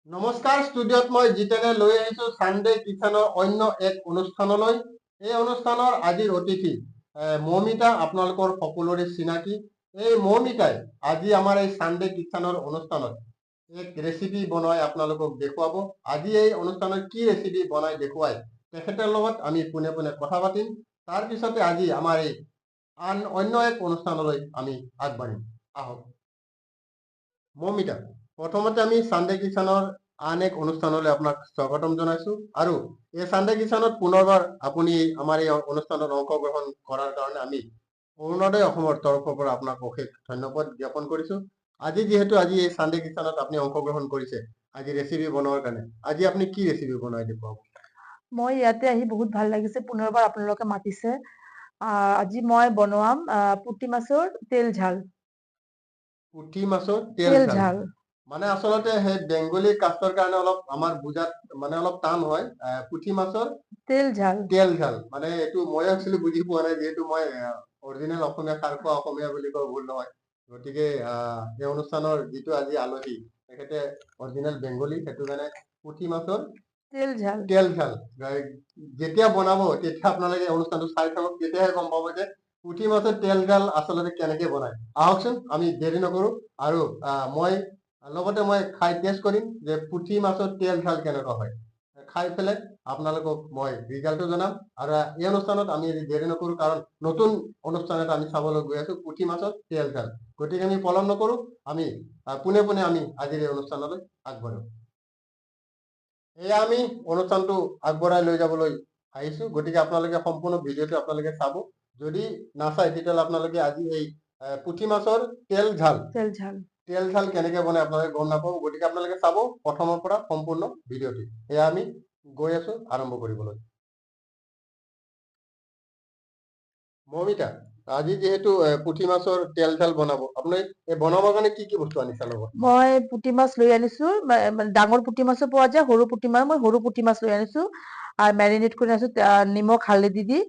নমস্কাৰ, ষ্টুডিঅ'ত মই জিতেনে লৈ আহিছোঁ ছানডে কিচেনৰ অন্য এক অনুষ্ঠানলৈ। এই অনুষ্ঠানৰ আজিৰ অতিথি মৌমিতা, আপোনালোকৰ সকলোৰে চিনাকি। এই মৌমিতাই আজি আমাৰ এই ছানডে কিচেনৰ অনুষ্ঠানত এক ৰেচিপি বনাই আপোনালোকক দেখুৱাব। আজি এই অনুষ্ঠানত কি ৰেচিপি বনাই দেখুৱাই তেখেতৰ লগত আমি পোনে পোনে কথা পাতিম। তাৰপিছতে আজি আমাৰ এই অন্য এক অনুষ্ঠানলৈ আমি আগবাঢ়িম। আহক মৌমিতা, প্ৰথমতে আমি ছানডে কিচেনৰ আন এক অনুষ্ঠানলৈ আপোনাক স্বাগতম জনাইছো। আৰু এই ছানডে কিচেনত পুনৰবাৰ আপুনি আমাৰ এই অনুষ্ঠানত অংশগ্ৰহণ কৰাৰ কাৰণে আমি অৰুণোদয় অসমৰ তৰফৰ পৰা আপোনাক অশেষ ধন্যবাদ জ্ঞাপন কৰিছো। আজি যিহেতু আজি এই ছানডে কিচেনত আপুনি অংশগ্ৰহণ কৰিছে আজি ৰেচিপি বনোৱাৰ কাৰণে, আজি আপুনি কি ৰেচিপি বনাই দেখুৱাব? মই ইয়াতে আহি বহুত ভাল লাগিছে, পুনৰবাৰ আপোনালোকে মাতিছে। আজি মই বনোৱাম পুঠি মাছৰ তেল ঝাল। পুঠি মাছৰ তেল ঝাল মানে আচলতে সেই বেংগলী কাষ্টৰ কাৰণে অলপ আমাৰ বুজাত মানে অলপ টান হয়। পুঠি মাছৰ তেল ঝাল মানে এইটো মই একচুৱেলি বুজি পোৱা নাই, যিহেতু মই অৰিজিনেল অসমীয়া খাৰ খোৱা অসমীয়া বুলি কয় ভুল নহয়। গতিকে এই অনুষ্ঠানৰ যিটো আজি আলহী তেখেতে অৰিজিনেল বেংগলী, সেইটো কাৰণে পুঠি মাছৰ তেল ঝাল যেতিয়া বনাব তেতিয়া আপোনালোকে অনুষ্ঠানটো চাই থাকক, তেতিয়াহে গম পাব যে পুঠি মাছৰ তেল ঝাল আচলতে কেনেকে বনায়। আহকচোন আমি দেৰি নকৰো আৰু মই লগতে মই খাই টেষ্ট কৰিম যে পুঠি মাছৰ তেল ঝাল কেনেকুৱা হয়। খাই পেলাই আপোনালোকক মই ৰিজাল্টটো জনাম। আৰু এই অনুষ্ঠানত আমি দেৰি নকৰো, কাৰণ নতুন অনুষ্ঠান এটা আমি চাবলৈ গৈ আছো, পুঠি মাছৰ তেল ঝাল। গতিকে আমি পলম নকৰো, আমি পোনে পোনে আমি আজিৰ এই অনুষ্ঠানলৈ আগবাঢ়ো। এয়া আমি অনুষ্ঠানটো আগবঢ়াই লৈ যাবলৈ আহিছো। গতিকে আপোনালোকে সম্পূৰ্ণ ভিডিঅ'টো আপোনালোকে চাব। যদি নাচায় তেতিয়াহ'লে আপোনালোকে আজি এই পুঠি মাছৰ তেল ঝাল কেনেকে বনায় আপোনালোকে গম নাপাব। গতিকে আপোনালোকে চাব প্ৰথমৰ পৰা সম্পূৰ্ণ ভিডিঅ'টি। এয়া আমি গৈ আছো আৰম্ভ কৰিবলৈ। মৌমিতা, আজি যিহেতু পুঠি মাছৰ তেল ঝাল বনাব, আপুনি বনাবৰ কাৰণে কি কি বস্তু আনিছে লগত? মই পুঠি মাছ লৈ আনিছো, ডাঙৰ পুঠি মাছো পোৱা যায়, সৰু পুঠি মাছ। মই সৰু পুঠি মাছ লৈ আনিছো আৰু মেৰিনেট কৰি আনিছো নিমখ হালধি দি।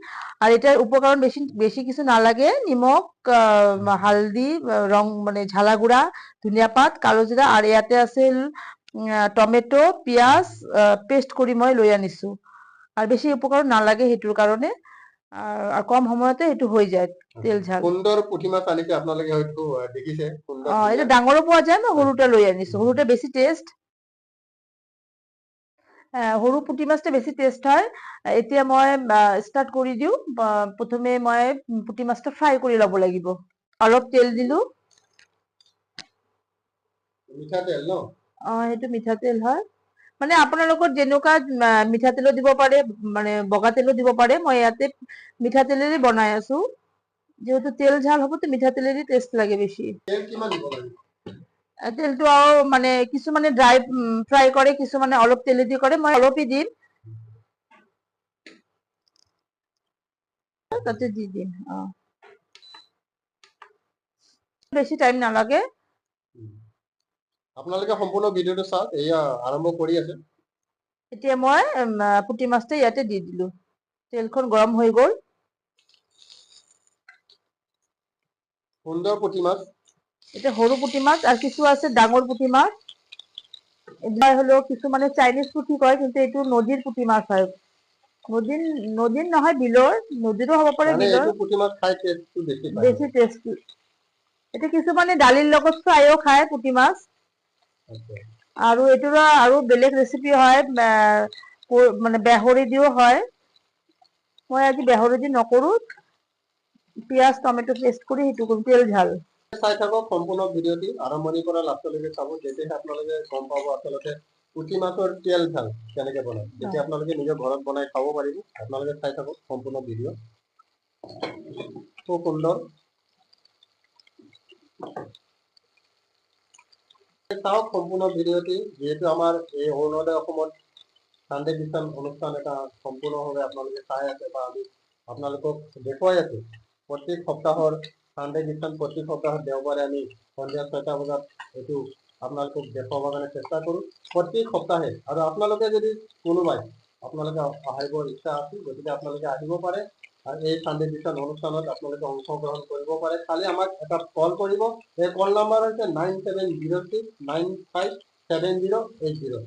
আর এটার উপকরণ বেশি বেশি কিছু না লাগে, নিমখ, হালদি, রং মানে ঝালা গুঁড়া, ধনিয়া পাত, কালো জিরা। আর ইয়াতে আছিল টমেটো, পিঁয়াজ পেষ্ট কৰি মই লৈ আনিছো। আৰ বেশি উপকৰণ নালাগে সেইটোৰ কাৰণে, আৰু কম সময়তে সেইটো হৈ যায় তেল ঝাল। সুন্দৰ পুঠি মাছ আনিছে আপোনালোকে, হয়তো দেখিছে। এটা ডাঙৰো পোৱা যায়, মই সৰুটা লৈ আনিছো। সৰুটা বেছি টেষ্ট, সৰু পুঠি মাছটা বেছি টেষ্ট হয়। এতিয়া মই ষ্টাৰ্ট কৰি দিওঁ। প্ৰথমে মই পুঠি মাছটা ফ্ৰাই কৰি ল'ব লাগিব। অলপ তেল দিলো। মিঠাতেল ন? সেইটো মিঠাতেল হয়। মানে আপোনালোকৰ যেনেকুৱা মিঠাতেলো দিব পাৰে, মানে বগা তেলো দিব পাৰে। মই ইয়াতে মিঠাতেলেৰে বনাই আছো, যেহেতু তেল ঝাল হ'ব তো মিঠাতেলেরই টেস্ট লাগে বেশি। তেল কিমান দিব লাগে? তেলটো মানে কিছুমানে ড্রাই ফ্রাই করে, কিছুমানে অলপ তেলেদি করে। মই অলপই দিম, তাতে দি দিম। বেশি টাইম নালাগে। আপোনালোকে সম্পূৰ্ণ ভিডিঅ'টো চাওক, এয়া আৰম্ভ কৰি আছে। এতিয়া মই পুঠি মাছটা ইয়াতে দি দিলো। তেলখন গৰম হৈ গ'ল। সুন্দৰ পুঠি মাছ। এটা সৰু পুঠি মাছ, আৰ কিছু আছে ডাঙৰ পুঠি মাছ। এবাৰ হলো কিছুমানে চাইনিজ পুঠি কয়, কিন্তু এইটো নদীৰ পুঠি মাছ হয়। নদীৰ নহয়, বিলৰ। নদীৰো হ'ব পাৰে, মানে বিলৰ। এইটো পুঠি মাছ খাই টেষ্টটো বেছি পায়। বেছি টেষ্টি। এটা কিছুমানে দালিৰ লগত ফ্ৰাইও খায় পুঠি মাছ। আৰু এইটোৰ আৰু বেলেগ ৰেচিপি হয়, মানে বেহৰি দিও হয়। মই আজি বেহৰি দি নকৰো, পিঁয়াজ টমেটো পেষ্ট কৰি সেইটো কৰিম, তেল ঝাল। চাই থাকক সম্পূৰ্ণ ভিডিঅ'টি, আৰম্ভণিৰ পৰা লাষ্টলৈকে চাব। তেতিয়াহে আপোনালোকে গম পাব আচলতে পুঠি মাছৰ তেল ঝাল কেনেকে বনায়। তেতিয়া আপোনালোকে নিজৰ ঘৰত বনাই খাব পাৰিব। আপোনালোকে চাই থাকক সম্পূৰ্ণ ভিডিঅ'। খুব সুন্দৰ। চাওক সম্পূৰ্ণ ভিডিঅ'টি, যিহেতু আমাৰ এই অৰুণোদয় অসমত ছানডে কিচেন অনুষ্ঠান এটা সম্পূৰ্ণভাৱে আপোনালোকে চাই আছে, বা আমি আপোনালোকক দেখুৱাই আছো। প্ৰত্যেক সপ্তাহৰ ছানডে কিচেন প্ৰত্যেক সপ্তাহত দেওবাৰে আমি সন্ধিয়া 6টা বজাত এইটো আপোনালোকক দেখুৱাবৰ কাৰণে চেষ্টা কৰোঁ প্ৰত্যেক সপ্তাহে। আৰু আপোনালোকে যদি কোনোবাই আপোনালোকে আহিবৰ ইচ্ছা আছে, গতিকে আপোনালোকে আহিব পাৰে। আৰু এই ছানডে কিচেন অনুষ্ঠানত আপোনালোকে অংশগ্ৰহণ কৰিব পাৰে। খালি আমাক এটা কল কৰিব। এই কল নম্বৰ হৈছে 9706957574। 972095780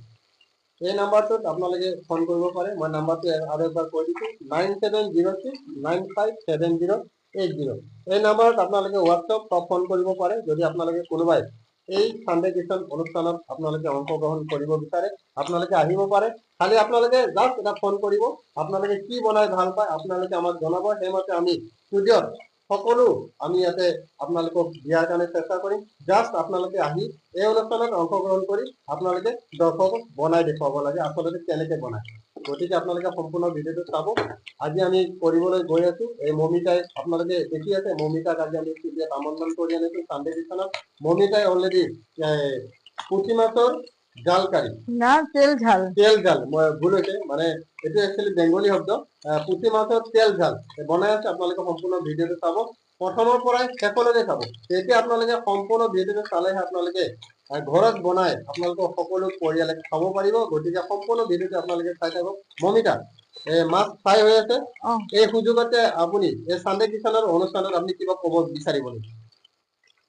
এই নাম্বাৰটোত আপোনালোকে ফোন কৰিব পাৰে। মই নাম্বাৰটো আৰু একবাৰ কৈ দিছোঁ, 9706957080। এই নাম্বাৰত আপোনালোকে হোৱাটছআপ বা ফোন কৰিব পাৰে যদি আপোনালোকে কোনোবাই এই সানডে কিচেন অনুষ্ঠানত আপোনালোকে অংশগ্ৰহণ কৰিব বিচাৰে। আপোনালোকে আহিব পাৰে, খালি আপোনালোকে জাষ্ট এটা ফোন কৰিব, আপোনালোকে কি বনাই ভাল পায় আপোনালোকে আমাক জনাব, সেইমতে আমি ষ্টুডিঅ'ত সকলো আমি ইয়াতে আপোনালোকক দিয়াৰ কাৰণে চেষ্টা কৰিম। জাষ্ট আপোনালোকে আহি এই অনুষ্ঠানত অংশগ্ৰহণ কৰি আপোনালোকে দৰ্শকক বনাই দেখুৱাব লাগে আচলতে কেনেকে বনায়। গতিকে আপোনালোকে সম্পূৰ্ণ ভিডিঅ'টো চাব। আজি আমি কৰিবলৈ গৈ আছো, এই মমিতাই আপোনালোকে দেখি আছে, মমিতাক আজি আমি ষ্টুডিঅ'ত আমন্ত্ৰণ কৰি আনিছো সানডে কিচেনত। মমিতাই অলৰেডি পুঠি মাছৰ জাল কাৰী না তেল ঝাল মই ভুল হৈছে, মানে এইটো একচুৱেলি বেংগলী শব্দ। পুঠি মাছৰ তেল ঝাল বনাই আছে, আপোনালোকে সম্পূৰ্ণ ভিডিঅ'টো চাব, প্ৰথমৰ পৰাই শেষলৈকে চাব। তেতিয়া আপোনালোকে সম্পূৰ্ণ ভিডিঅ'টো চালেহে আপোনালোকে ঘৰত বনাই আপোনালোকৰ সকলো পৰিয়ালে খাব পাৰিব। গতিকে সম্পূৰ্ণ ভিডিঅ'টো আপোনালোকে চাই থাকক। মমিতা, মাছ ফ্ৰাই হৈ আছে, এই সুযোগতে আপুনি এই সানডে কিচেনৰ অনুষ্ঠানত আপুনি কিবা ক'ব বিচাৰিব নেকি?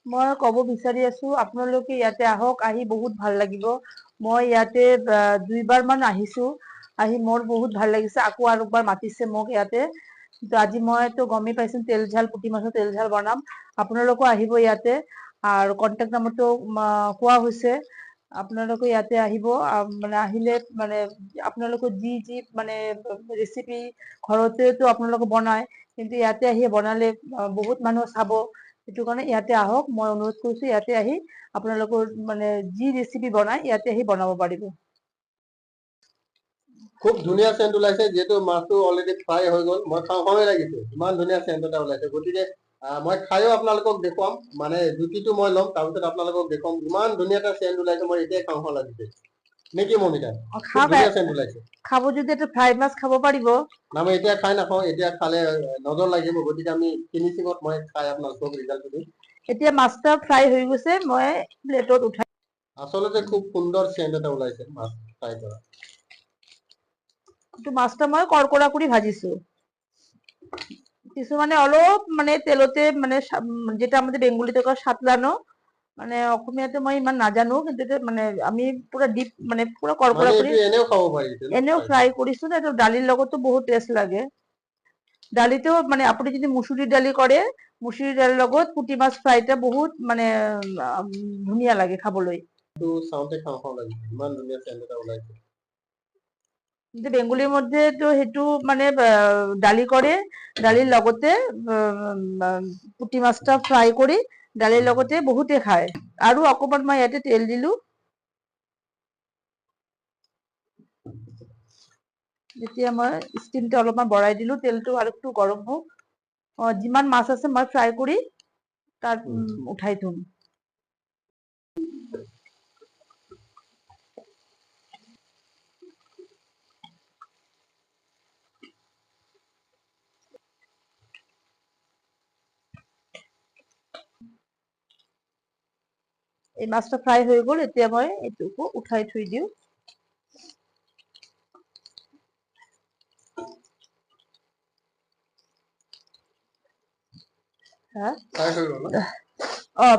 মই ক'ব বিচাৰি আছো আপোনালোকে ইয়াতে আহক, আহি বহুত ভাল লাগিব। মই ইয়াতে 2বাৰ মান আহিছো, আহি মোৰ বহুত ভাল লাগিছে। আকৌ আৰু একবাৰ মাতিছে মোক ইয়াতে, আজি মইতো গমেই পাইছো তেল ঝাল, পুঠি মাছৰ তেল ঝাল বনাম। আপোনালোকো আহিব ইয়াতে, আৰু কন্টেক্ট নম্বৰটো কোৱা হৈছে। আপোনালোকে ইয়াতে আহিব, মানে আহিলে মানে আপোনালোকৰ যি যি মানে ৰেচিপি ঘৰতেতো আপোনালোকে বনায়, কিন্তু ইয়াতে আহি বনালে বহুত মানুহ চাব। সেইটো কাৰণে ইয়াতে আহক, মই অনুৰোধ কৰিছো ইয়াতে আহি আপোনালোকৰ মানে যি ৰেচিপি বনায় ইয়াতে আহি বনাব পাৰিব। খুব ধুনীয়া চেণ্ট ওলাইছে, যিহেতু মাছটো অলৰেডি ফ্ৰাই হৈ গ'ল। মই খাওঁ খাওঁই লাগিছে, ইমান ধুনীয়া চেণ্ট এটা ওলাইছে। গতিকে মই খায়ো আপোনালোকক দেখুৱাম, মানে জুতিটো মই ল'ম, তাৰপিছত আপোনালোকক দেখুৱাম। ইমান ধুনীয়া এটা চেণ্ট ওলাইছে, মই এতিয়াই খাওঁ খাওঁ লাগিছে নেকি মমিতা? খুব ধুনীয়া চেণ্ট ওলাইছে। খাব যদি এটা ফ্ৰাই মাছ খাব পাৰিব না, মই এতিয়া খাই নাখাওঁ, এতিয়া খালে নজৰ লাগিব। গতিকে আমি ফিনিচিঙত মই খাই আপোনালোকক ৰিজাল্টটো দিম। এতিয়া মাছটা ফ্ৰাই হৈ গৈছে, মই প্লেটত উঠাই। আচলতে খুব সুন্দৰ চেণ্ট এটা ওলাইছে মাছ ফ্ৰাই কৰা। মাছটা মই কড়কড়া কৰি ভাজিছো। কিছুমানে অলপ মানে তেলতে মানে যেটা আমাদের বেঙ্গলিতে কয় সাতলানো, মানে অসমীয়াতে মই ইমান নাজানো, কিন্তু মানে আমি পুরা ডিপ মানে পুরা কড়কড়া কৰি এনেও ফ্ৰাই কৰিছো না। এটা ডালিৰ লগতো বহুত টেষ্ট লাগে। ডালিতেও মানে আপুনি যদি মুসুৰিৰ ডালি কৰে, মুসুৰিৰ ডালিৰ লগত পুঠি মাছ ফ্ৰাইটা বহুত মানে ধুনীয়া লাগে খাবলৈ। চাওঁতে খাওঁ খাওঁ লাগে, ইমান ধুনীয়া চেণ্ট এটা ওলাইছে। কিন্তু বেঙ্গলিৰ মধ্যে তো সেইটো মানে ডালি কৰে, ডালিৰ লগতে পুঠি মাছটা ফ্ৰাই কৰি ডালিৰ লগতে বহুতে খায়। আৰু অকমান মই ইয়াতে তেল দিলো, এতিয়া মই ষ্টিমটো অলপমান বঢ়াই দিলো, তেলটো আৰু একটু গৰম হোক। যিমান মাছ আছে মই ফ্ৰাই কৰি তাত উঠাই থম। এই মাছটা ফ্ৰাই হৈ গ'ল, এতিয়া মই এইটোকো উঠাই থৈ দিওঁ।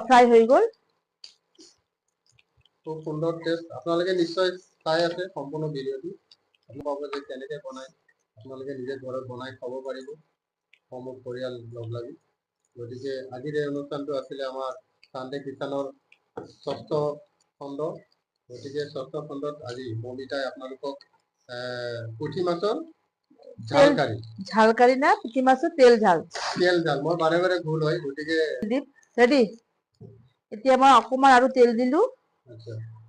ফ্ৰাই হৈ গ'ল। খুব সুন্দৰ টেষ্ট। আপোনালোকে নিশ্চয় চাই আছে সম্পূৰ্ণ ভিডিঅ'টো, আপোনালোকে যে কেনেকে বনায় আপোনালোকে নিজে ঘৰত বনাই খাব পাৰিব সমূহ পৰিয়াল লগ লাগি। গতিকে আজিৰ এই অনুষ্ঠানটো আছিলে আমাৰ সানডে কিচেনৰ 6ষ্ঠ খণ্ড। গতিকে 6ষ্ঠ খণ্ডত আজি মমিতাই আপোনালোকক পুঠি মাছৰ ঝাল কাৰী না পুঠি মাছৰ তেল ঝাল মই বাৰে বাৰে ভুল হয়। গতিকে ৰেডি। এতিয়া মই অকমান আৰু তেল দিলো,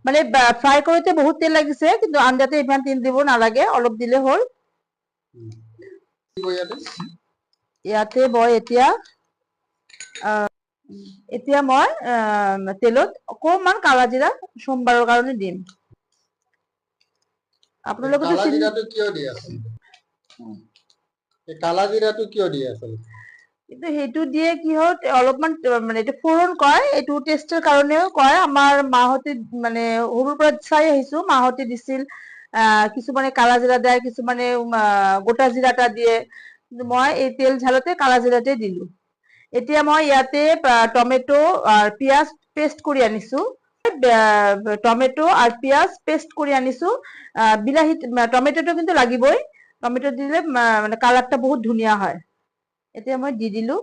মানে ফ্ৰাই কৰোতে বহুত তেল লাগিছে, কিন্তু আঞ্জাতে ইমান তেল দিব নালাগে, অলপ দিলে হ'ল। ইয়াতে মই এতিয়া মই তেলত অকমান কালা জিৰা সোমবাৰৰ কাৰণে দিম। আপোনালোকে কালা জিৰাটো কিয় দিয়ে আচলতে? কালা জিৰাটো কিয় দিয়ে আচলতে? কিন্তু সেইটো দিয়ে কি হয়, অলপমান মানে এইটো ফোৰণ কয়, এইটো টেষ্টৰ কাৰণেও কয়। আমাৰ মাহঁতে মানে সৰুৰ পৰা চাই আহিছো, মাহঁতে দিছিল। কিছুমানে কালা জিৰা দিয়ে, কিছুমানে গোটা জিৰা এটা দিয়ে, কিন্তু মই এই তেল ঝালতে কালা জিৰাতে দিলো। এতিয়া মই ইয়াতে টমেটো আৰু পিঁয়াজ পেষ্ট কৰি আনিছো, টমেটো আর পেঁয়াজ পেস্ট করে আনিছো। বিলাহী টমেটোটো কিন্তু লাগিবই, টমেটো দিলে মানে কালারটা বহুত ধুনীয়া হয়। এতিয়া মই দি দিলো।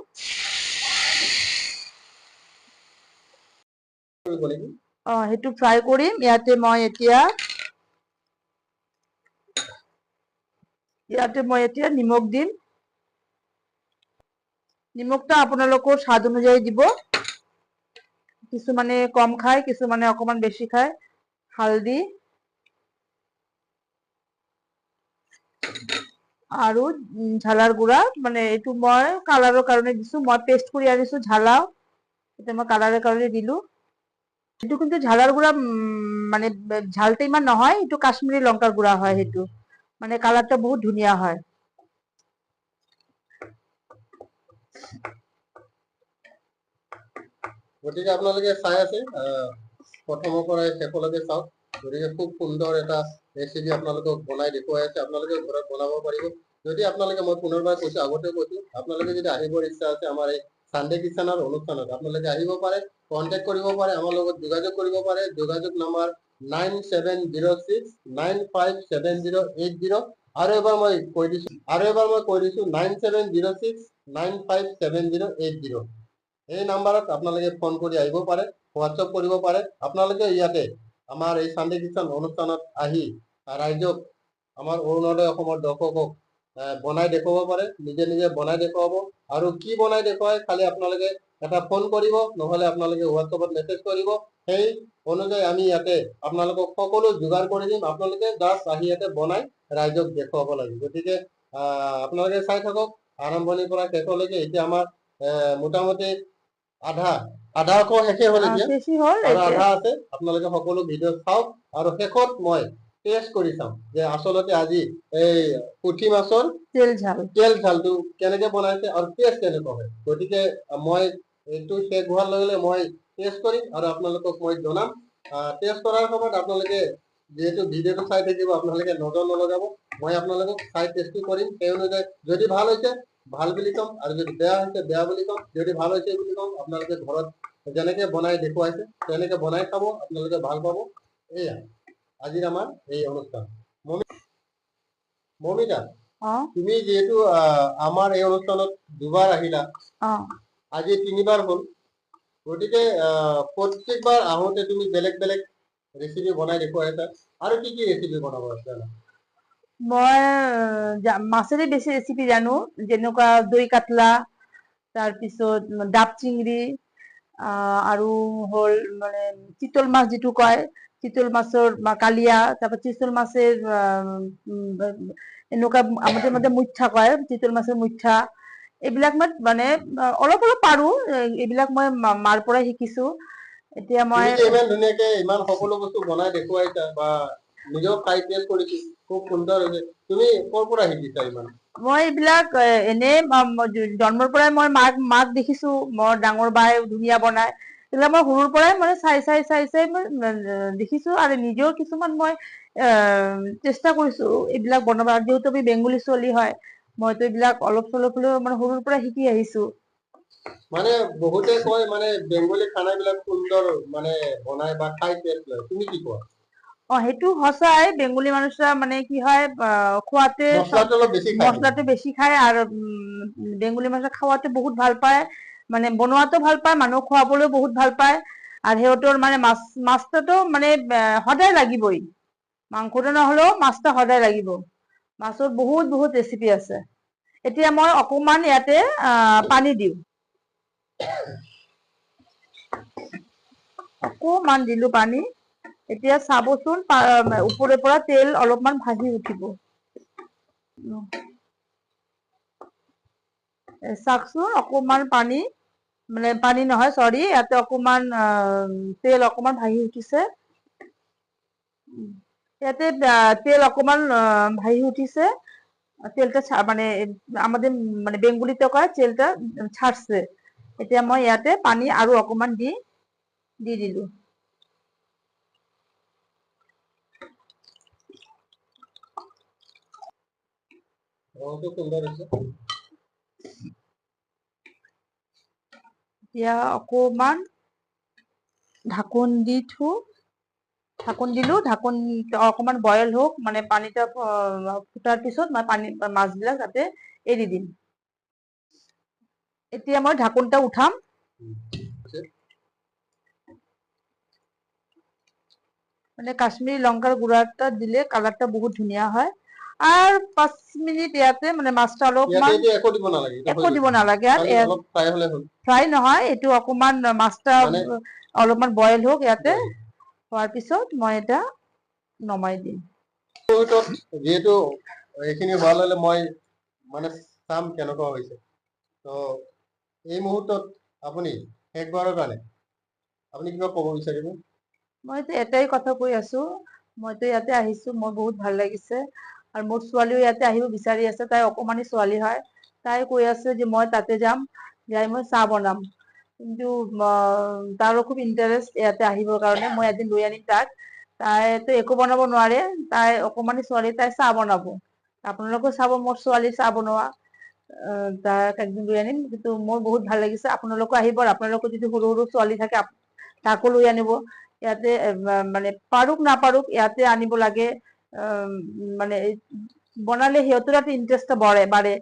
সেইটো ফ্ৰাই কৰিম। ইয়াতে মই এতিয়া নিমখ দিম। নিমখটা আপোনালোকৰ স্বাদ অনুযায়ী দিব। কিছুমানে কম খায়, কিছুমানে অকমান বেছি খায়। হালদি আৰু ঝালাৰ গুড়া, মানে এইটো মই কালাৰৰ কাৰণে দিছো। মই পেষ্ট কৰি আনিছো ঝালা, এতিয়া মই কালাৰৰ কাৰণে দিলো। এইটো কিন্তু ঝালাৰ গুড়া মানে ঝালটা ইমান নহয়, এইটো কাশ্মীৰী লঙ্কাৰ গুড়া হয়। সেইটো মানে কালাৰটা বহুত ধুনীয়া হয়। গতিকে আপোনালোকে চাই আছে, প্ৰথমৰ পৰাই শেষলৈকে চাওক। গতিকে খুব সুন্দৰ এটা ৰেচিপি আপোনালোকক বনাই দেখুৱাই আছে। আপোনালোকে ঘৰত বনাব পাৰিব। যদি আপোনালোকে, মই পুনৰবাৰ কৈছো, আগতেও কৈছো, আপোনালোকে যদি আহিবৰ ইচ্ছা আছে আমাৰ এই সানডে কিচেনৰ অনুষ্ঠানত, আপোনালোকে আহিব পাৰে, কন্টেক্ট কৰিব পাৰে, আমাৰ লগত যোগাযোগ কৰিব পাৰে। যোগাযোগ নম্বৰ 9706957080। আৰু এবাৰ মই কৈ দিছো 9706957080। এই নাম্বাৰত আপোনালোকে ফোন কৰি আহিব পাৰে, হোৱাটছআপ কৰিব পাৰে। আপোনালোকে ইয়াতে আমাৰ এই সানডে কিচেন অনুষ্ঠানত আহি ৰাইজক, আমাৰ অৰুণোদয় অসমৰ দৰ্শকক বনাই দেখুৱাব পাৰে। নিজে নিজে বনাই দেখুৱাব। আৰু কি বনাই দেখুৱাই খালি আপোনালোকে এটা ফোন কৰিব, নহলে আপোনালোকে হোৱাটছআপত মেছেজ কৰিব। সেই অনুযায়ী আমি ইয়াতে আপোনালোকক সকলো যোগাৰ কৰি দিম। আপোনালোকে জাষ্ট আহি ইয়াতে বনাই ৰাইজক দেখুৱাব লাগিব। গতিকে আপোনালোকে চাই থাকক আৰম্ভণিৰ পৰা শেষলৈকে। এতিয়া আমাৰ মোটামুটি আধাকো শেষে হ'ল এতিয়া, আৰু আধা আছে। আপোনালোকে সকলো ভিডিঅ' চাওক, আৰু শেষত মই টেষ্ট কৰি চাম যে আচলতে আজি এই পুঠি মাছৰ তেল ঝালটো কেনেকে বনাইছে আৰু টেষ্ট কেনেকুৱা হয়। গতিকে মই এইটো শেষ হোৱাৰ লগে লগে মই টেষ্ট কৰিম আৰু আপোনালোকক মই জনাম। টেষ্ট কৰাৰ সময়ত আপোনালোকে যিহেতু ভিডিঅ'টো চাই থাকিব, আপোনালোকে নজৰ নলগাব। মই আপোনালোকক চাই টেষ্টটো কৰিম। সেই অনুযায়ী যদি ভাল হৈছে ভাল বুলি ক'ম, আৰু যদি বেয়া হৈছে বেয়া বুলি ক'ম। যদি ভাল হৈছে বুলি ক'ম, আপোনালোকে ঘৰত যেনেকে বনাই দেখুৱাইছে তেনেকে বনাই খাব, আপোনালোকে ভাল পাব। এয়া আজিৰ আমাৰ এই অনুষ্ঠান। মমিতা, তুমি যিহেতু আমাৰ এই অনুষ্ঠানত দুবাৰ আহিলা, আজি 3বাৰ হ'ল। গতিকে প্ৰত্যেকবাৰ আহোঁতে তুমি বেলেগ বেলেগ ৰেচিপি বনাই দেখুৱাইছা। আৰু কি কি ৰেচিপি বনাব জানা? মই মাছেৰে বেছি ৰেচিপি জানো, যেনেকুৱা দৈ কাতলা, তাৰপিছত ডাব চিংৰি, আৰু হ'ল মানে চিতল মাছ যিটো কয়, চিতল মাছৰ কালিয়া, তাৰপৰা চিতল মাছেৰ এনেকুৱা আমাদেৰ মধ্যে মুঠা কয়, চিতল মাছেৰ মুঠা। এইবিলাক মই মানে অলপ অলপ পাৰো। এইবিলাক মই মাৰ পৰাই শিকিছো। এতিয়া মই ইমান ধুনীয়াকে ইমান সকলো বস্তু বনাই দেখুৱাইছা, বা নিজেও খাই টেষ্ট কৰিছো, খুব সুন্দৰ হৈছে। তুমি ক'ৰ পৰা শিকিছা ইমান? মই এইবিলাক এনে জন্মৰ পৰাই মই মাক দেখিছো, মোৰ ডাঙৰ বাই ধুনীয়া বনাই। এইবিলাক মই সৰুৰ পৰাই মানে চাই মই দেখিছো, আৰু নিজেও কিছুমান মই চেষ্টা কৰিছো এইবিলাক বনাব। যিহেতু আমি বেংগলী ছোৱালী হয়, মইতো এইবিলাক অলপ চলপ হলেও মানে সৰুৰ পৰা শিকি আহিছো। মানে বহুতে কয় মানে বেংগলী খানাবিলাক সুন্দৰ মানে বনাই বা খাই টেষ্ট লয়, তুমি কি কোৱা? সেইটো সঁচাই। বেংগলী মানুষৰা মানে কি হয়, খোৱাতে মশলাটো বেশি খায়, আৰ বেংগলী মানুষৰা খাওয়াতে বহুত ভাল পায়, মানে বনোৱাটো ভাল পায়, মানুহ খোৱাবলৈও বহুত ভাল পায়। আৰ সিহঁতৰ মানে মাছটো মানে সদায় লাগিবই, মাংসটো নহলেও মাছটো সদায় লাগিব। মাছৰ বহুত বহুত ৰেচিপি আছে। এতিয়া মই অকমান ইয়াতে পানী দিওঁ, অকমান দিলো পানী। এতিয়া চাবচোন ওপৰৰ পৰা তেল অলপমান ভাজি উঠিব। চাওকচোন অকমান পানী, মানে পানী নহয় চৰি, ইয়াতে অকমান তেল অকমান ভাহি উঠিছে। ইয়াতে তেল অকমান ভাহি উঠিছে। তেলটা মানে আমাদের মানে বেঙ্গলিতে কয় তেলটা ছাড়ছে। এতিয়া মই ইয়াতে পানী আৰু অকমান দি দিলো। এতিয়া অকমান ঢাকন দি ঢাকন দিলো, ঢাকন অকমান বয়েল হোক, মানে পানিটা ফুটাৰ পিছত মই মাছবিলাক তাতে এৰি দিম। এতিয়া মই ঢাকনটা উঠাম। মানে কাশ্মীরি লঙ্কার গুঁড়াটা দিলে কালারটা বহুত ধুনীয়া হয়। আর 5 মিনিট ইয়াতে মানে মাছটা অলপমান একো দিব নালাগে আর ফ্ৰাই নহয়, এইটো অকমান মাছটা অলপমান বয়েল হোক ইয়াতে, হোৱাৰ পিছত মই এটা নমাই দিম। যেহেতু এইখিনি হোৱা ললে মই মানে চাম কেনেকুৱা হৈছে। তো এই মুহূৰ্তত আপুনি শেষবাৰৰ কাৰণে আপুনি কিবা ক'ব বিচাৰিব? মইতো এটাই কথা কৈ আছো, মইতো ইয়াতে আহিছো, মোৰ বহুত ভাল লাগিছে। আৰু মোৰ ছোৱালীও ইয়াতে আহিব বিচাৰি আছে, তাই অকমানি ছোৱালী হয়। তাই কৈ আছে যে মই তাতে যাম, যাই মই চাহ বনাম। কিন্তু তাৰো খুব ইণ্টাৰেষ্ট ইয়াতে আহিবৰ কাৰণে, মই এদিন লৈ আনিম তাক। তাইতো একো বনাব নোৱাৰে, তাই অকমানি ছোৱালী, তাই চাহ বনাব। আপোনালোকেও চাব মোৰ ছোৱালী চাহ বনোৱা। তাক একদিন লৈ আনিম। কিন্তু মোৰ বহুত ভাল লাগিছে, আপোনালোকো আহিব। আৰ আপোনালোকৰ যদি সৰু সৰু ছোৱালী থাকে তাকো লৈ আনিব। ইয়াতে মানে পাৰুক নাপাৰুক ইয়াতে আনিব লাগে। মানে বনালে সিহঁতৰ এটা ইন্টাৰেস্টটা বাড়ে।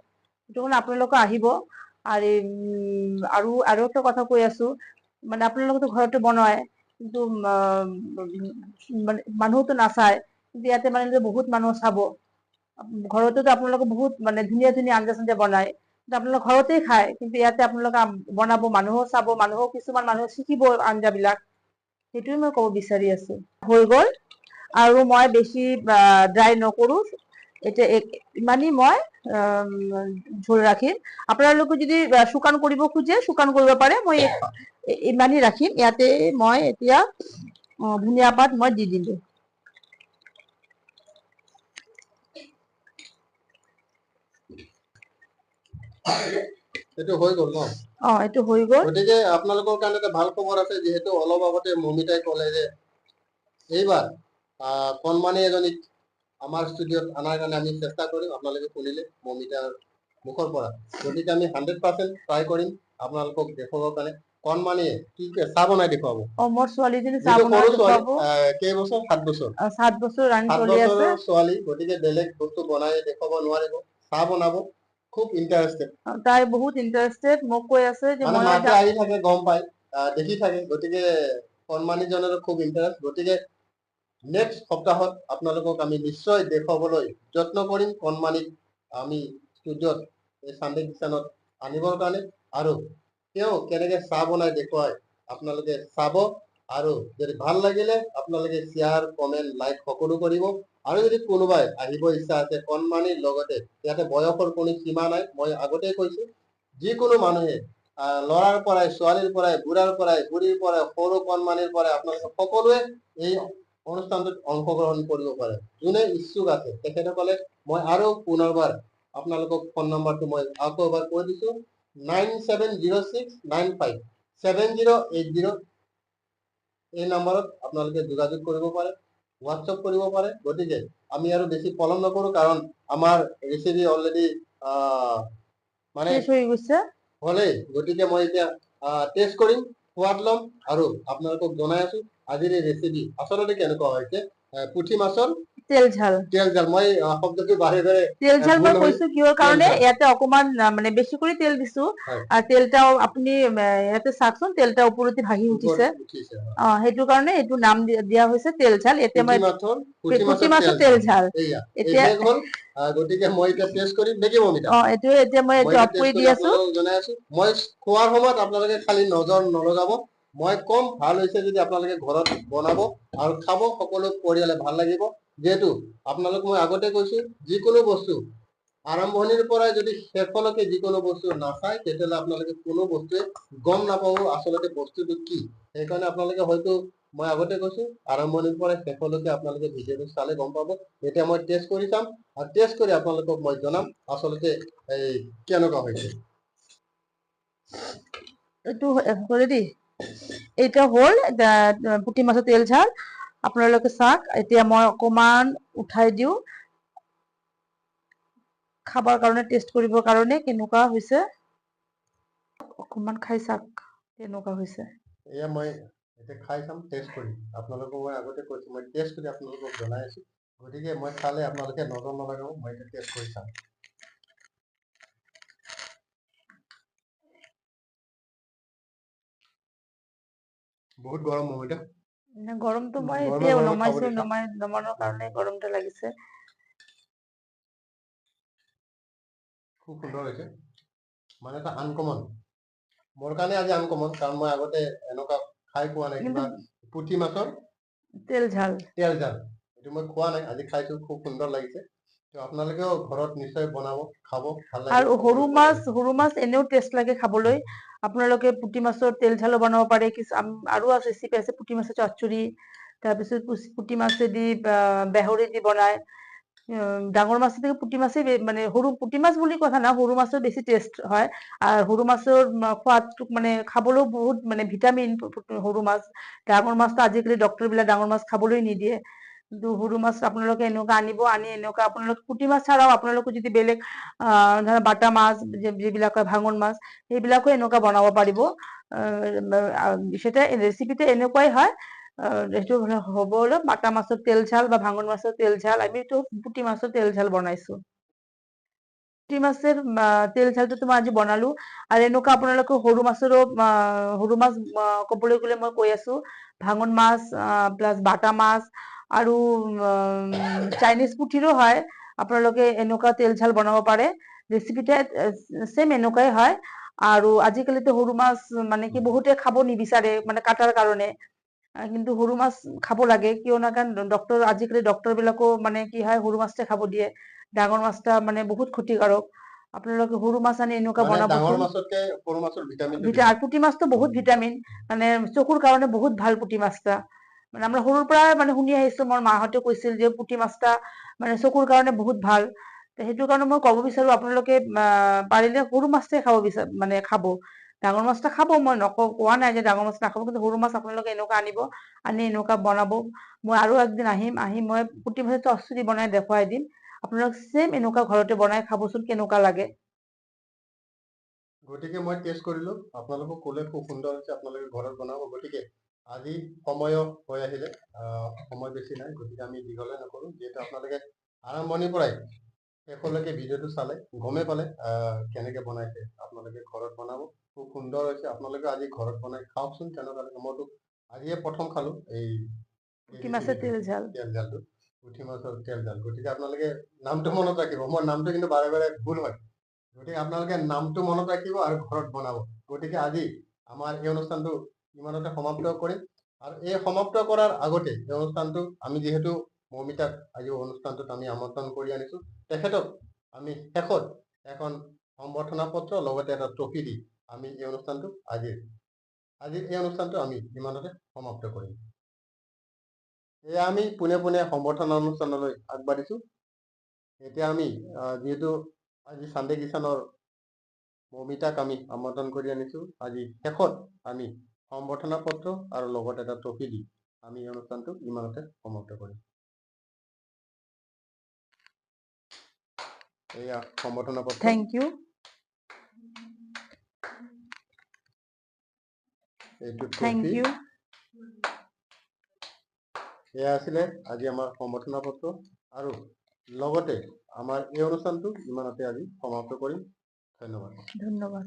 সেইটো কাৰণে আপোনালোকে আহিব। আৰু একটা কথা কৈ আছো, মানে আপোনালোকেতো ঘৰতে বনায়, কিন্তু মানে মানুহতো নাচায়, কিন্তু ইয়াতে মানে বহুত মানুহ চাব। ঘৰতেতো আপোনালোকে বহুত মানে ধুনীয়া ধুনীয়া আঞ্জা বনায়, কিন্তু আপোনালোকে ঘৰতেই খায়, কিন্তু ইয়াতে আপোনালোকে বনাব, মানুহো চাব, কিছুমান মানুহে শিকিব আঞ্জাবিলাক। সেইটোৱে মই ক'ব বিচাৰি আছো। হৈ গ'ল আৰু মই বেছি ড্ৰাই নকৰো। এতিয়া ইমানেই মই ঝোল ৰাখিম। আপোনালোকে যদি শুকান কৰিব খোজে শুকান কৰিব পাৰে, মই ইমানেই ৰাখিম। ইয়াতে মই এতিয়া ধনিয়া পাত মই দি দিলো। এইটো হৈ গ'ল ন? এইটো হৈ গ'ল। গতিকে আপোনালোকৰ কাৰণে এটা ভাল খবৰ আছে, যিহেতু অলপ আগতে মমিতাই ক'লে যে এইবাৰ কণমানি এজনীক আমাৰ ষ্টুডিঅ'ত আনাৰ কাৰণে আমি চেষ্টা কৰিম। আপোনালোকে শুনিলে মমিতাৰ মুখৰ পৰা। গতিকে আমি 100% ট্ৰাই কৰিম আপোনালোকক দেখুৱাবৰ কাৰণে। কণমানিয়ে কি চাহ বনাই দেখুৱাব। মোৰ ছোৱালীজনী চাহ বনাই দেখুৱাব। কেইবছৰ? 7 বছৰ। 7 বছৰ ৰানিং 7 চলি আছে। বছৰৰ ছোৱালী, গতিকে বেলেগ বস্তু বনাই দেখুৱাব নোৱাৰিব। চাহ বনাব, খুব ইন্টারেস্টেড। তাই বহুত ইন্টারেস্টেড, মোক কৈ আছে যে মানে মাকে আহি থাকে, গম পাই, দেখি থাকে। গতিকে কণমানিজনেৰো খুব ইন্টাৰেস্ট। গতিকে নেক্সট সপ্তাহত আপোনালোকক আমি নিশ্চয় দেখুৱাবলৈ যত্ন কৰিম। কণমানিক আমি ষ্টুডিঅ'ত এই সানডে কিচেনত আনিবৰ কাৰণে, আৰু তেওঁ কেনেকে চাহ বনাই দেখুৱাই আপোনালোকে চাব। আৰু যদি ভাল লাগিলে আপোনালোকে শ্বেয়াৰ, কমেণ্ট, লাইক সকলো কৰিব। আৰু যদি কোনোবাই আহিব ইচ্ছা আছে কণমানিৰ লগতে, ইয়াতে বয়সৰ কোনো সীমা নাই। মই আগতেই কৈছো, যিকোনো মানুহে ল'ৰাৰ পৰাই, ছোৱালীৰ পৰাই, বুঢ়াৰ পৰাই, বুঢ়ীৰ পৰাই, সৰু কণমানিৰ পৰাই আপোনালোকে সকলোৱে এই অনুষ্ঠানটোত অংশগ্ৰহণ কৰিব পাৰে। যোনে ইচ্ছুক আছে তেখেতসকলে, মই আৰু পুনৰবাৰ আপোনালোকক ফোন নম্বৰটো মই আকৌ এবাৰ কৈ দিছো, 9706957080। এই নম্বৰত আপোনালোকে যোগাযোগ কৰিব পাৰে, হোৱাটছআপ কৰিব পাৰে। গতিকে আমি আৰু বেছি পলম নকৰো, কাৰণ আমাৰ ৰেচিপি অলৰেডি মানে হ'লেই। গতিকে মই এতিয়া টেষ্ট কৰিম, সোৱাদ ল'ম, আৰু আপোনালোকক জনাই আছো আজিৰ এই ৰেচিপি আচলতে কেনেকুৱা হৈছে। পুঠি মাছৰ তেল ঝাল। মই শব্দটো বাৰে বাৰে তেল ঝাল মই কৈছো কিহৰ কাৰণে, ইয়াতে অকমান মানে বেছি কৰি তেল দিছো। আৰ তেলটাও আপনি ইয়াতে চাওকচোন, তেলটা ওপৰতে ভাহি উঠিছে। সেইটো কাৰণে এইটো নাম দিয়া হৈছে তেল ঝাল। এতিয়া মই পুঠি মাছৰ তেল ঝাল। এতিয়া গতিকে মই এতিয়া টেষ্ট কৰিম নেকি মমিতা? এইটো এতিয়া মই অফ কৰি দি আছো। জনাই আছো, মই খোৱাৰ সময়ত আপোনালোকে খালি নজৰ নলগাব। মই কম ভাল হৈছে যদি আপোনালোকে ঘৰত বনাব আৰু খাব, সকলো পৰিয়ালে ভাল লাগিব। যেহেতু আপোনালোক মই আগতে কৈছো, যিকোনো বস্তু আৰম্ভণিৰ পৰাই যদি শেষলৈকে যিকোনো বস্তু নাচায়, তেতিয়াহ'লে আপোনালোকে কোনো বস্তুৱে গম নাপাব আচলতে বস্তুটো কি। সেইকাৰণে আপোনালোকে হয়তো, মই আগতে কৈছো, আৰম্ভণিৰ পৰা শেষলৈকে আপোনালোকে ভিডিঅ'টো চালে গম পাব। এতিয়া মই টেষ্ট কৰি চাম, আৰু টেষ্ট কৰি আপোনালোকক মই জনাম আচলতে এই কেনেকুৱা হৈছে। এইটো ৰেডি, এইটা হ'ল পুঠি মাছৰ তেল ঝাল। আপোনালোকে চাওক, এতিয়া মই অকমান উঠাই দিও খাবৰ কাৰণে, টেষ্ট কৰিবৰ কাৰণে কেনেকুৱা হৈছে। অকমান খাই চাওক কেনেকুৱা হৈছে। এয়া মই এতিয়া খাই চাম, টেষ্ট কৰিম। আপোনালোকক মই আগতে কৈছো, মই টেষ্ট কৰি আপোনালোকক জনাই আছো। গতিকে মই খালে আপোনালোকে নজৰ নলগাব, মই এতিয়া টেষ্ট কৰি চাম। বহুত গৰম মমিতা। গৰমটো মই গৰমে এতিয়া গৰমে খাব নমাইছো, দিছো। নমানোৰ কাৰণে গৰমটা লাগিছে। খুব সুন্দৰ হৈছে, মানে এটা আনকমন। মোৰ কাৰণে আজি আনকমন, কাৰণ মই আগতে এনেকুৱা খাই পোৱা নাই। কিবা পুঠি মাছৰ তেল ঝাল এইটো মই খোৱা নাই, আজি খাইছো, খুব সুন্দৰ লাগিছে। তো আপোনালোকেও ঘৰত নিশ্চয় বনাব, খাব, ভাল লাগিব। আৰু সৰু মাছ এনেও টেষ্ট লাগে খাবলৈ। আপোনালোকে পুঠি মাছৰ তেল ঝালো বনাব পাৰে। আৰু আছে ৰেচিপি আছে, পুঠি মাছৰ চচ্চড়ি, তাৰপিছত পুঠি মাছেদি বেহৰি দি বনায়। ডাঙৰ মাছতকৈ পুঠি মাছেই মানে সৰু পুঠি মাছ বুলি কথা না, সৰু মাছৰ বেছি টেষ্ট হয়। আৰ সৰু মাছৰ সোৱাদটো মানে খাবলৈও বহুত মানে ভিটামিন সৰু মাছ। ডাঙৰ মাছটো আজিকালি ডক্তৰ বিলাক ডাঙৰ মাছ খাবলৈ নিদিয়ে। কিন্তু সৰু মাছ আপোনালোকে এনেকুৱা আনিব, আনি এনেকুৱা আপোনালোকে পুঠি মাছ ছাড়াও আপোনালোকে যদি বেলেগ ধৰা বাটা মাছ, যিবিলাক হয় ভাঙন মাছ, সেইবিলাকো এনেকুৱা বনাব পাৰিব। সেটা ৰেসিপিতে এনেকুৱাই হয়। সেইটো হ'ব হলো বাটা মাছৰ তেল ঝাল বা ভাঙন মাছৰ তেল ঝাল। আমি তো পুঠি মাছৰ তেল ঝাল বনাইছো। পুঠি মাছেৰ তেল ঝালটো মই আজি বনালো। আৰু এনেকুৱা আপোনালোকে সৰু মাছ ক'বলৈ গ'লে মই কৈ আছো, ভাঙন মাছ প্লাছ বাটা মাছ আৰু চাইনিজ পুঠিৰো হয়। আপোনালোকে এনেকুৱা তেল ঝাল বনাব পাৰে। ৰেচিপিটা সেম এনেকুৱাই হয়। আৰু আজিকালিতো সৰু মাছ মানে কি বহুতে খাব নিবিচাৰে মানে কাটাৰ কাৰণে। কিন্তু সৰু মাছ খাব লাগে, কিয় না কাৰণ আজিকালি ডক্তৰ বিলাকো মানে কি হয় সৰু মাছটা খাব দিয়ে। ডাঙৰ মাছটা মানে বহুত ক্ষতিকাৰক। আপোনালোকে সৰু মাছ আনি এনেকুৱা মানে ডাঙৰ বনাবচোন। মাছতকে সৰু মাছৰ ভিটামিনটো বেছি। পুঠি মাছটো বহুত ভিটামিন, মানে চকুৰ কাৰণে বহুত ভাল পুঠি মাছটা। মানে আমৰা সৰুৰ পৰাই মানে শুনি আহিছো, মোৰ মাহঁতে কৈছিল যে পুঠি মাছটা মানে চকুৰ কাৰণে বহুত ভাল। সেইটো কাৰণে মই ক'ব বিচাৰো আপোনালোকে পাৰিলে সৰু মাছটোৱে মানে খাব। ডাঙৰ মাছটা খাব, মই কোৱা নাই যে ডাঙৰ মাছ নাখাব, কিন্তু সৰু মাছ আপোনালোকে এনেকুৱা আনিব, আনি এনেকুৱা বনাব। মই আৰু একদিন আহি মই পুঠি মাছৰ চচ্চড়ি বনাই দেখুৱাই দিম। আপোনালোক সেম এনেকুৱা ঘৰতে বনাই খাবচোন, কেনেকুৱা লাগে। গতিকে মই টেষ্ট কৰিলো, আপোনালোকক ক'লে খুব সুন্দৰ হৈছে, আপোনালোকে ঘৰত বনাব। গতিকে আজি সময়ো হৈ আহিলে, সময় বেছি নাই, গতিকে আমি দীঘলে নকৰো। যিহেতু আপোনালোকে আৰম্ভণিৰ পৰাই শেষলৈকে ভিডিঅ'টো চালে, গমেই পালে কেনেকে বনাইছে। আপোনালোকে ঘৰত বনাব, খুব সুন্দৰ হৈছে। আপোনালোকে আজি ঘৰত বনাই খাওকচোন, কেনেকুৱা লাগে। মইতো আজিয়ে প্ৰথম খালো এই পুঠি মাছেৰ তেল ঝাল। তেল জালটো, পুঠি মাছৰ তেল জাল। গতিকে আপোনালোকে নামটো মনত ৰাখিব, মোৰ নামটো কিন্তু বাৰে বাৰে ভুল হয়। গতিকে আপোনালোকে নামটো মনত ৰাখিব আৰু ঘৰত বনাব। গতিকে আজি আমাৰ এই অনুষ্ঠানটো ইমানতে সমাপ্ত কৰিম। আৰু এই সমাপ্ত কৰাৰ আগতে এই অনুষ্ঠানটো আমি যিহেতু মৌমিতাক আজি অনুষ্ঠানটোত আমি আমন্ত্ৰণ কৰি আনিছো, তেখেতক আমি শেষত এখন সম্বৰ্ধনা পত্ৰ লগতে এটা ট্ৰফি দি আমি এই অনুষ্ঠানটো আজিৰ এই অনুষ্ঠানটো আমি ইমানতে সমাপ্ত কৰিম। এয়া আমি পোনে পোনে সম্বৰ্ধনা অনুষ্ঠানলৈ আগবাঢ়িছো। এতিয়া আমি যিহেতু আজি চানডে কিষাণৰ মৌমিতাক আমি আমন্ত্ৰণ কৰি আনিছো, আজি শেষত আমি সম্বৰ্ধনা পত্ৰ আৰু লগত এটা ট্ৰফি দি আমি এই অনুষ্ঠানটো ইমানতে সমাপ্ত কৰিম। এয়া সম্বৰ্ধনা পত্ৰ। Thank you. এইটো থ্যাংক ট্ৰফি। ইউ। এয়া আছিলে আজি আমাৰ সম্বৰ্ধনা পত্ৰ, আৰু লগতে আমাৰ এই অনুষ্ঠানটো ইমানতে আজি সমাপ্ত কৰিম। ধন্যবাদ। ধন্যবাদ।